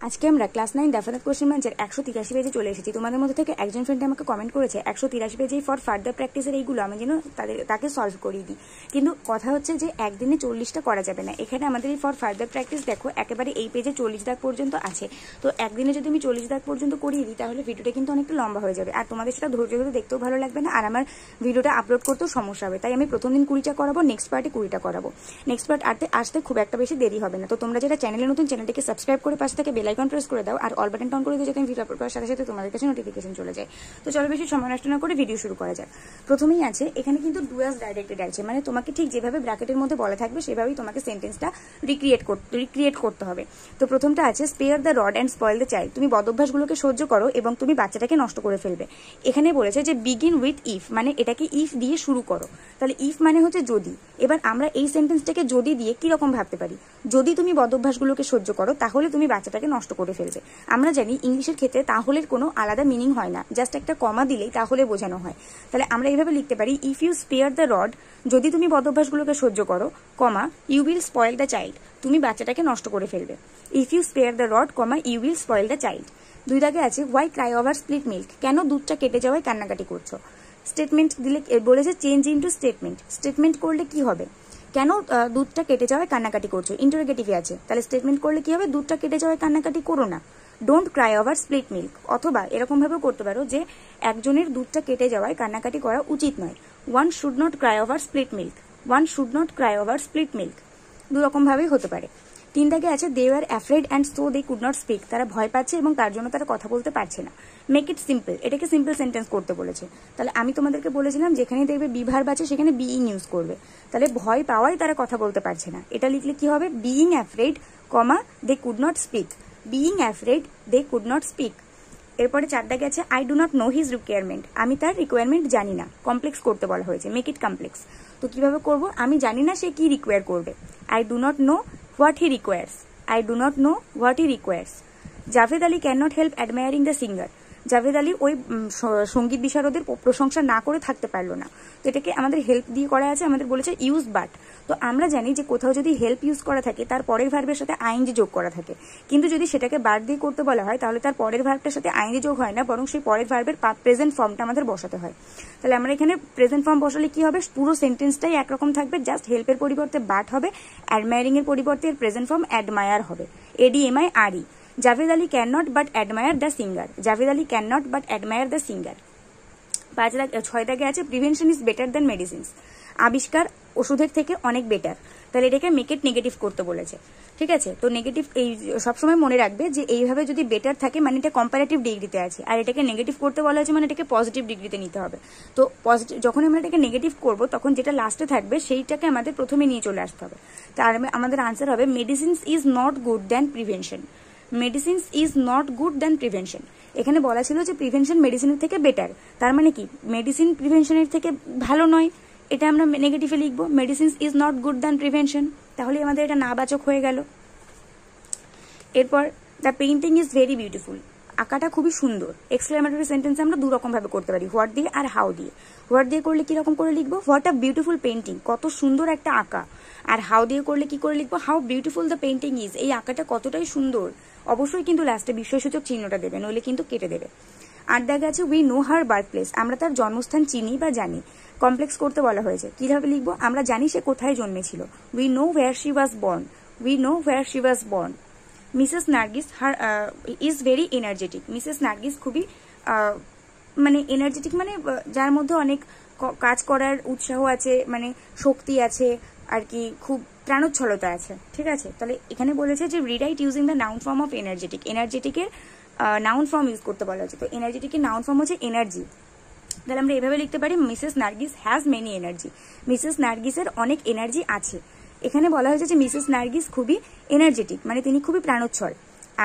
আজকে আমরা class 9 definite question ব্যাংকের 183 পেজে চলে এসেছি। তোমাদের মধ্যে থেকে একজন ফ্রেন্ড আমাকে কমেন্ট করেছে 183 পেজেই ফর ফার্দার প্র্যাকটিসের এইগুলো আমি যেন তাকে সলভ করিয়ে দিই, কিন্তু কথা হচ্ছে যে একদিনে 40টা করা যাবে না। এখানে আমাদের এই ফর ফার্দার প্র্যাকটিস দেখো একেবারে এই পেজে 40 দাগ পর্যন্ত আছে। তো একদিনে যদি আমি 40 দাগ পর্যন্ত করিয়ে দিই তাহলে ভিডিওটা কিন্তু অনেকটা লম্বা হয়ে যাবে, আর তোমাদের সেটা ধৈর্য ধরে দেখতেও ভালো লাগবে না, আর আমার ভিডিওটা আপলোড করতেও সমস্যা হবে। তাই আমি প্রথম দিন 20টা করাবো, নেক্সট পার্টে 20টা করাবো। নেক্সট পার্ট আসতে খুব একটা বেশি দেরি হবে না। তো তোমরা যারা চ্যানেলে নতুন, চ্যানেলটিকে সাবস্ক্রাইব করে পাশে থেকে বেল আইকন প্রেস করে দাও, আর অল বাটন অন করে দিও যাতে আমি ভিডিও আপলোড করার সাথে সাথে তোমাদের কাছে নোটিফিকেশন চলে যায়। তো চলো বেশি সময় নষ্ট না করে ভিডিও শুরু করা যাক। প্রথমেই আছে এখানে কিন্তু ডুয়াস ডাইরেক্টেড আছে, মানে তোমাকে ঠিক যেভাবে ব্র্যাকেটের মধ্যে বলা থাকবে সেভাবেই তোমাকে সেন্টেন্সটা রিক্রিয়েট করতে হবে। তো প্রথমটা আছে spare the rod and spoil the child, তুমি বদভ্যাসগুলোকে সহ্য করো এবং তুমি বাচ্চাটাকে নষ্ট করে ফেলবে। এখানে বলেছে যে বিগিন উইথ ইফ, মানে এটাকে ইফ দিয়ে শুরু করো। তাহলে ইফ মানে হচ্ছে যদি। এবার আমরা এই সেন্টেন্সটাকে যদি দিয়ে কি রকম ভাবতে পারি? যদি তুমি বদভ্যাসগুলোকে সহ্য করো তাহলে তুমি বাচ্চাটাকে নষ্ট করে ফেলবে। আমরা জানি ইংলিশের ক্ষেত্রে তাহলের কোনো আলাদা মিনিং হয় না, জাস্ট একটা কমা দিলেই তাহলে বোঝানো হয়। তাহলে আমরা এইভাবে লিখতে পারি if you spare the rod, যদি তুমি বদভ্যাসগুলোকে সহ্য করো, comma you will spoil the child, তুমি বাচ্চাটাকে নষ্ট করে ফেলবে। If you spare the rod, comma you will spoil the child. দুই দাগে আছে why cry over split milk, কেন দুধটা কেটে যাওয়ায় কান্নাকাটি করছো। স্টেটমেন্ট দিলে বলেছে চেঞ্জ ইন্টু স্টেটমেন্ট, স্টেটমেন্ট করলে কি হবে? কেন দুধটা কেটে যাওয়ায় কান্নাকাটি করছো, ইন্টারোগেটিভে আছে। তাহলে স্টেটমেন্ট করলে কি হবে? দুধটা কেটে যাওয়ায় কান্নাকাটি করো না। Don't Cry over split milk, অথবা এরকম ভাবেও করতে পারো যে একজনের দুধটা কেটে যাওয়ায় কান্নাকাটি করা উচিত নয়। One should not cry over split milk, one should not cry over split milk. দু রকম ভাবেই হতে পারে। তিন দাগে আছে they were afraid and so they could not speak, তারা ভয় পাচ্ছে এবং তার জন্য তারা কথা বলতে পারছে না। মেক ইট সিম্পল, এটাকে সিম্পল সেন্টেন্স করতে বলেছে। তাহলে আমি তোমাদেরকে বলেছিলাম যেখানে দেখবে বিভার আছে সেখানে বিইং ইউজ করবে। তাহলে ভয় পাওয়ায় তারা কথা বলতে পারছে না, এটা লিখলে কি হবে? Being afraid, comma they could not speak, being afraid they could not speak. এরপরে চার দাগে আছে I do not know his requirement, আমি তার রিকোয়ারমেন্ট জানি না। কমপ্লেক্স করতে বলা হয়েছে, মেক ইট কমপ্লেক্স। তো কিভাবে করব? আমি জানি না সে কি রিকোয়ার করবে। I do not know what he requires, I do not know what he requires. Javed Ali can not help অ্যাডমায়ারিং the singer, Javed Ali ওই সঙ্গীত বিশারদের প্রশংসা না করে থাকতে পারলো না। তো এটাকে আমাদের হেল্প দিয়ে করা আছে, আমাদের বলেছে ইউজ বাট। তো আমরা জানি যে কোথাও যদি হেল্প ইউজ করা থাকে তার পরের ভার্বের সাথে আইএনজি যোগ করা থাকে, কিন্তু যদি সেটাকে বাট দিয়ে করতে বলা হয় তাহলে তার পরের ভার্বটার সাথে আইএনজি যোগ হয় না, বরং সেই পরের ভার্বের প্রেজেন্ট ফর্মটা আমাদের বসাতে হয়। তাহলে আমরা এখানে প্রেজেন্ট ফর্ম বসালে কি হবে? পুরো সেন্টেন্সটাই একরকম থাকবে, জাস্ট হেল্পের পরিবর্তে বাট হবে, অ্যাডমায়ারিং এর পরিবর্তে এর প্রেজেন্ট ফর্ম অ্যাডমায়ার হবে, ADMIRE। Javed Ali can not but admire the singer, Javed Ali can not but admire the singer. 6 দাগে আছে prevention is better than medicines, আবিষ্কার ওষুধের থেকে অনেক বেটার। তাহলে এটাকে মেক ইট নেগেটিভ করতে বলেছে, ঠিক আছে। তো নেগেটিভ এই সবসময় মনে রাখবে যে এইভাবে যদি বেটার থাকে মানে এটা কম্পারেটিভ ডিগ্রিতে আছে, আর এটাকে নেগেটিভ করতে বলা হয়েছে মানে এটাকে পজিটিভ ডিগ্রিতে নিতে হবে। তো পজিটিভ যখন আমরা এটাকে নেগেটিভ করব তখন যেটা লাস্টে থাকবে সেইটাকে আমাদের প্রথমে নিয়ে চলে আসতে হবে। তার আমাদের আনসার হবে medicines is not good than prevention, medicines is not good than prevention. এখানে বলা ছিল যে প্রিভেনশন মেডিসিনের থেকে বেটার, তার মানে কি মেডিসিন প্রিভেনশনের থেকে ভালো নয়, এটা আমরা নেগেটিভে লিখবো, medicines is not good than prevention. তাহলে আমাদের এটা নাবাচক হয়ে গেল। এরপর the painting is very beautiful, আঁকাটা খুবই সুন্দর। এক্সক্লেমেটরি সেন্টেন্স আমরা দু রকম ভাবে করতে পারি, হোয়াট দিয়ে আর হাউ দিয়ে। হোয়াট দিয়ে করলে কি রকম করে লিখবো? হোয়াট আ বিউটিফুল পেইন্টিং, কত সুন্দর একটা আঁকা। আর হাউ দিয়ে করলে কি করে লিখবো? How beautiful the painting is, এই আঁকাটা কতটাই সুন্দর। অবশ্যই কিন্তু লাস্টে বিস্ময়সূচক চিহ্নটা দেবে, নইলে কিন্তু কেটে দেবে। 8 দাগে আছে we know her birth place, আমরা তার জন্মস্থান চিনি বা জানি। কমপ্লেক্স করতে বলা হয়েছে, কিভাবে লিখবো? আমরা জানি সে কোথায় জন্মেছিল, we know where she was born, we know where she was born. Mrs Nargis is very energetic, Mrs Nargis খুবই মানে এনার্জেটিক, মানে যার মধ্যে অনেক কাজ করার উৎসাহ আছে, মানে শক্তি আছে আর কি, খুব প্রাণোচ্ছলতা আছে, ঠিক আছে। তাহলে এখানে বলেছে যে rewrite using the noun form of energetic, এনার্জেটিকের নাউন ফর্ম ইউজ করতে বলা হচ্ছে। তো এনার্জেটিকের নাউন ফর্ম হচ্ছে এনার্জি। তাহলে আমরা এভাবে লিখতে পারি Mrs Nargis has many energy, Mrs নার্গিসের অনেক এনার্জি আছে। এখানে বলা হয়েছে যে মিসেস নার্গিস খুবই এনার্জেটিক, মানে তিনি খুবই প্রাণোচ্ছল।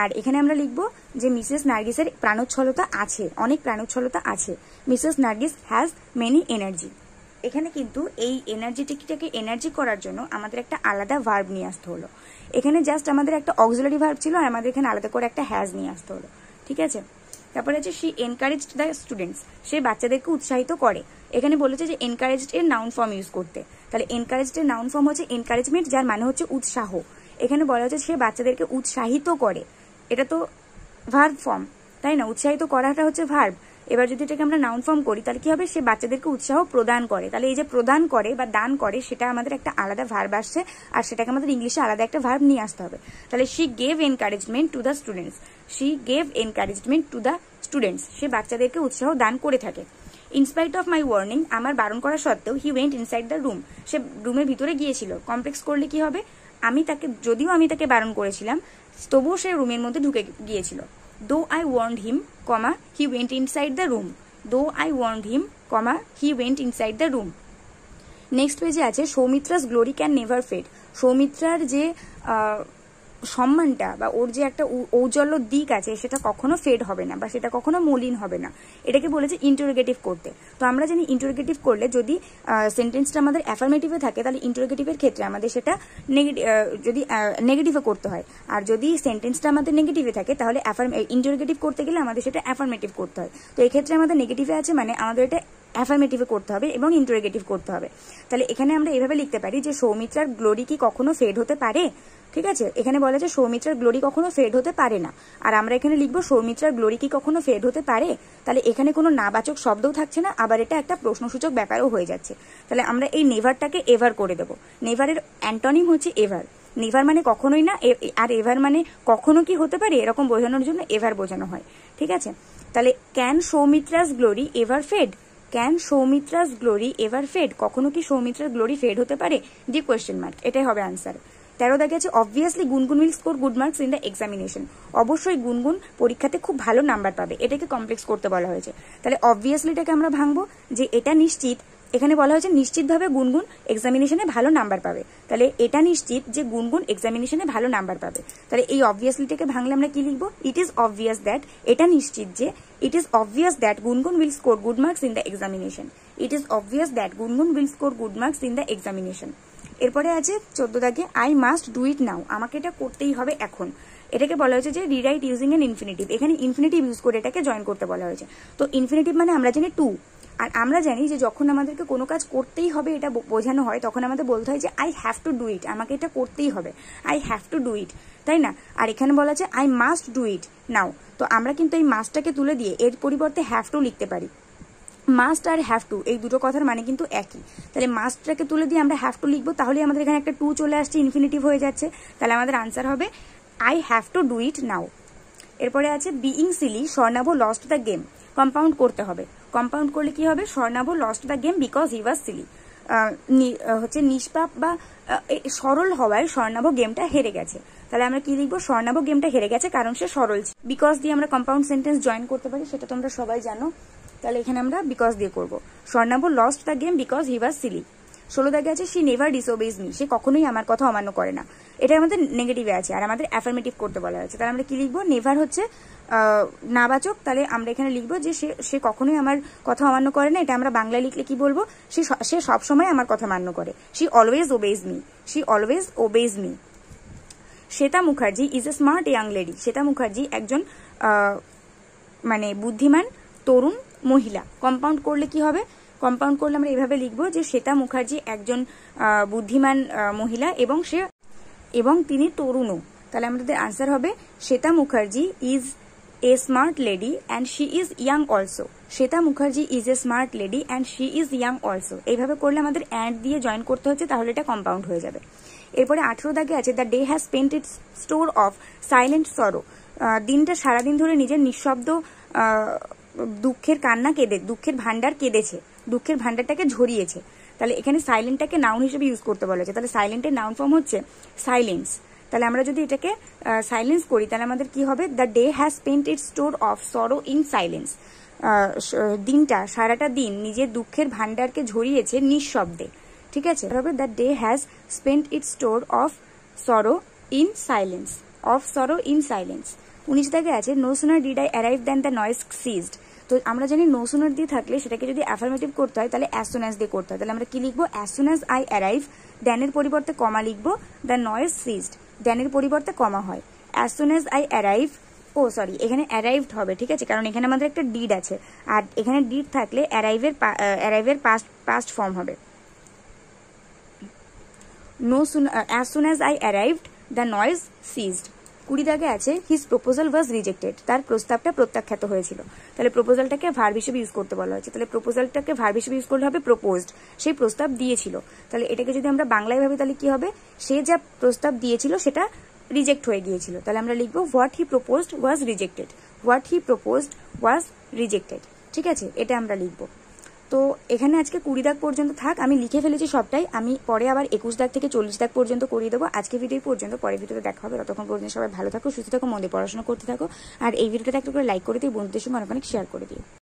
আর এখানে আমরা লিখবো যে মিসেস নার্গিসের প্রাণোচ্ছলতা আছে, অনেক প্রাণোচ্ছলতা আছে, Mrs Nargis has many energy. এখানে কিন্তু এই এনার্জেটিকটাকে এনার্জি করার জন্য আমাদের একটা আলাদা ভার্ব নিয়ে আসতে হলো। এখানে জাস্ট আমাদের একটা অক্সিলারি ভার্ব ছিল, আর আমাদের এখানে আলাদা করে একটা হ্যাজ নিয়ে আসতে হলো, ঠিক আছে। তারপরে আছে শি এনকারেজড দ্য স্টুডেন্টস, সে বাচ্চাদেরকে উৎসাহিত করে। এখানে বলেছে যে এনকারেজড এর নাউন ফর্ম ইউজ করতে, তাহলে এনকারেজড এর নাউন ফর্ম হচ্ছে এনকারেজমেন্ট, যার মানে হচ্ছে উৎসাহ। এখানে বলা হচ্ছে সে বাচ্চাদেরকে উৎসাহিত করে, এটা তো ভার্ব ফর্ম, তাই না? উৎসাহিত করাটা হচ্ছে ভার্ব। এবার যদি এটাকে আমরা নাউন ফর্ম করি তাহলে কি হবে, সে বাচ্চাদেরকে উৎসাহ প্রদান করে। তাহলে এই যে প্রদান করে বা দান করে, সেটা আমাদের একটা আলাদা ভার্ব আসছে, আর সেটাকে আমাদের ইংলিশে আলাদা একটা ভার্ব নিয়ে আসতে হবে। তাহলে she gave encouragement to the students, she gave encouragement to the students, সে বাচ্চাদেরকে উৎসাহ দান করে থাকে। ইনস্পাইট অফ মাই ওয়ার্নিং, আমার বারণ করা সত্ত্বেও, he went inside the room, সে রুমের ভিতরে গিয়েছিল। কমপ্লেক্স করলে কি হবে, যদিও আমি তাকে বারণ করেছিলাম, তবুও সে রুমের মধ্যে ঢুকে গিয়েছিল। Though I warned him, he went inside the room. Though I warned him, he went inside the room. Next পেজে আছে সৌমিত্রাস গ্লোরি ক্যান নেভার ফেড। সৌমিত্রার যে সম্মানটা বা ওর যে একটা ঔজ্জ্বল্য দিক আছে, সেটা কখনো ফেড হবে না বা সেটা কখনো মলিন হবে না। এটাকে বলেছে ইন্টারোগেটিভ করতে। তো আমরা জানি ইন্টারোগেটিভ করলে যদি সেন্টেন্সটা আমাদের অ্যাফার্মেটিভে থাকে, তাহলে ইন্টারোগেটিভের ক্ষেত্রে আমাদের সেটা যদি নেগেটিভে করতে হয়, আর যদি সেন্টেন্সটা আমাদের নেগেটিভে থাকে তাহলে ইন্টারোগেটিভ করতে গেলে আমাদের সেটা অ্যাফার্মেটিভ করতে হয়। তো এক্ষেত্রে আমাদের নেগেটিভে আছে, মানে আমাদের এটা অ্যাফার্মেটিভে করতে হবে এবং ইন্টারোগেটিভ করতে হবে। তাহলে এখানে আমরা এভাবে লিখতে পারি যে সৌমিত্রার গ্লোরি কি কখনো ফেড হতে পারে। ঠিক আছে, এখানে বলা যে সৌমিত্রার গ্লোরি কখনো ফেড হতে পারে না, আর আমরা এখানে লিখবো সৌমিত্রার গ্লোরি কি কখনো ফেড হতে পারে। তাহলে এখানে কোনো নাবাচক শব্দও থাকছে না, আবার এটা একটা প্রশ্নসূচক ব্যাপারও হয়ে যাচ্ছে। তাহলে আমরা এই নেভারটাকে এভার করে দেবো। নেভারের অ্যান্টনিম হচ্ছে এভার। নেভার মানে কখনোই না, আর এভার মানে কখনো কি হতে পারে, এরকম বোঝানোর জন্য এভার বোঝানো হয়। ঠিক আছে, তাহলে can Soumitra's glory ever fade, can Soumitra's glory ever fade, কখনো কি সৌমিত্রার গ্লোরি ফেড হতে পারে, দি কোয়েশ্চেন মার্ক, এটাই হবে আনসার। 13 দাগে আছে অবভিয়াসলি গুনগুন will score good marks in the examination, অবশ্যই গুনগুন পরীক্ষাতে খুব ভালো নাম্বার পাবে, এটাকে কমপ্লেক্স করতে বলা হয়েছে। তাহলে অবভিয়াসলিটাকে আমরা ভাঙবো যে এটা নিশ্চিত, এখানে বলা হয়েছে নিশ্চিতভাবে গুনগুন এক্সামিনেশনে ভালো নাম্বার পাবে, তাহলে এটা নিশ্চিত যে গুনগুন এক্সামিনেশনে ভালো নাম্বার পাবে। তাহলে এই অবভিয়াসলিটাকে ভাঙলে আমরা কি লিখবো, ইট ইজ অবভিয়াস দ্যাট, এটা নিশ্চিত যে, it is obvious that Gungun will score good marks in the examination, it is obvious that Gungun will score good marks in the examination. এরপরে আছে 14 দাগে I must do it now, আমাকে এটা করতেই হবে এখন। এটাকে বলা হয়েছে যে রিরাইট ইউজিং এন ইনফিনিটিভ, এখানে ইনফিনিটিভ ইউজ করে এটাকে জয়েন করতে বলা হয়েছে। তো ইনফিনিটিভ মানে আমরা জানি টু, আর আমরা জানি যে যখন আমাদেরকে কোনো কাজ করতেই হবে এটা বোঝানো হয়, তখন আমাদের বলতে হয় যে আই হ্যাভ টু ডু ইট, আমাকে এটা করতেই হবে, আই হ্যাভ টু ডু ইট, তাই না? আর এখানে বলা আছে আই মাস্ট ডু ইট নাও, তো আমরা কিন্তু এই মাস্টটাকে তুলে দিয়ে এর পরিবর্তে হ্যাভ টু লিখতে পারি। মাস্ট আর হ্যাভ টু এই দুটো কথার মানে কিন্তু একই। তাহলে মাস্টটাকে তুলে দিয়ে আমরা হ্যাভ টু লিখবো, তাহলে আমাদের এখানে একটা টু চলে আসছে, ইনফিনিটিভ হয়ে যাচ্ছে। তাহলে আমাদের আনসার হবে I have to do it now. এরপরে আছে being silly Swarnabha lost the game, compound করতে হবে। কম্পাউন্ড করলে কি হবে, Swarnabha lost the game because he was silly, হচ্ছে নিষ্পাপ বা সরল হওয়ায় স্বর্ণাভ গেমটা হেরে গেছে। তাহলে আমরা কি লিখবো, স্বর্ণাভ গেমটা হেরে গেছে কারণ সে সরল। বিকজ দিয়ে আমরা কম্পাউন্ড সেন্টেন্স জয়েন করতে পারি, সেটা তোমরা সবাই জানো। তাহলে এখানে আমরা বিকজ দিয়ে করবো, Swarnabha lost the game because he was silly. 16 দাগে আছে শি নেভার ডিসওবেজ মি, সে কখনোই আমার কথা অমান্য করে না, এটা আমাদের নেগেটিভে আছে আর আমাদের অ্যাফার্মেটিভ করতে বলা হয়েছে। তাহলে আমরা কি লিখবো, নেভার হচ্ছে নাবাচক, তাহলে আমরা এখানে লিখবো যে সে কখনোই আমার কথা অমান্য করে না। এটা আমরা বাংলায় লিখলে কি বলবো, সে সবসময় আমার কথা মান্য করে, she always obeys me, she always obeys me. Shweta Mukherjee is a smart young lady, Shweta Mukherjee একজন মানে বুদ্ধিমান তরুণ মহিলা। কম্পাউন্ড করলে কি হবে, কম্পাউন্ড করলে আমরা এভাবে লিখবো যে শ্বেতা মুখার্জি একজন বুদ্ধিমান মহিলা এবং তিনি তরুণও। তাহলে আমাদের আনসার হবে Shweta Mukherjee is a smart lady and she is young also, Shweta Mukherjee is a smart lady and she is young also. এইভাবে করলে আমাদের অ্যান্ড দিয়ে জয়েন করতে হচ্ছে, তাহলে এটা কম্পাউন্ড হয়ে যাবে। এরপরে 18 দাগে আছে the day has spent its store of silent সরো, দিনটা সারাদিন ধরে নিজের নিঃশব্দ দুঃখের কান্না দুঃখের ভান্ডার কেঁদেছে, দুঃখের ভান্ডারটাকে ঝরিয়েছে। তাহলে এখানে সাইলেন্টটাকে নাউন হিসেবে ইউজ করতে বলা হয়েছে। তাহলে সাইলেন্টের নাউন ফর্ম হচ্ছে সাইলেন্স। তাহলে আমরা যদি এটাকে সাইলেন্স করি তাহলে আমাদের কি হবে, the day has spent its store of sorrow in silence, দিনটা সারাটা দিন নিজের দুঃখের ভান্ডারকে ঝরিয়েছে নিঃশব্দে। ঠিক আছে, হবে the day has spent its store of sorrow in silence, of sorrow in silence. 19 দাগে আছে no sooner did I arrive than the noise ceased. তো আমরা জানি নো সুনার দিয়ে থাকলে সেটাকে যদি অ্যাফার্মেটিভ করতে হয় তাহলে অ্যাজ সুন অ্যাজ দিয়ে করতে হয়। তাহলে আমরা কি লিখবো, as soon as I arrive, দ্যানের পরিবর্তে কমা লিখবো, দ্য নয়েজ সিজড, দ্যানের পরিবর্তে কমা হয়। As soon as I arrive, এখানে অ্যারাইভড হবে, ঠিক আছে, কারণ এখানে আমাদের একটা ডিড আছে, আর এখানে ডিড থাকলে অ্যারাইভের পাস্ট ফর্ম হবে। No soon, as soon as I arrived the noise ceased. 20 দাগে আছে হিজ প্রপোজাল ওয়াজ রিজেক্টেড, তার প্রস্তাবটা প্রত্যাখ্যাত হয়েছিল। তাহলে প্রপোজালটাকে ভার্ব হিসেবে ইউজ করতে বলা হয়েছে। তাহলে প্রপোজালটাকে ভার্ব হিসেবে ইউজ করলে হবে প্রপোজড, সেই প্রস্তাব দিয়েছিল। তাহলে এটাকে যদি আমরা বাংলায় ভাবি তাহলে কি হবে, সে যা প্রস্তাব দিয়েছিল সেটা রিজেক্ট হয়ে গিয়েছিল। তাহলে আমরা লিখবো what he proposed was rejected, what he proposed was rejected. ঠিক আছে, এটা আমরা লিখবো। তো এখানে আজকে 20 দাগ পর্যন্ত থাক, আমি লিখে ফেলেছি সবটাই। আমি পরে আবার 21 দাগ থেকে 40 দাগ পর্যন্ত করিয়ে দেবো। আজকে ভিডিও পর্যন্ত, পরের ভিডিওতে দেখা হবে। ততক্ষণ পর্যন্ত সবাই ভালো থাকো, সুস্থ থাকো, মন দিয়ে পড়াশোনা করতে থাকো। আর এই ভিডিওটা একটু করে লাইক করে দিও, বন্ধুদের সঙ্গে অনেক অনেক শেয়ার করে দিও।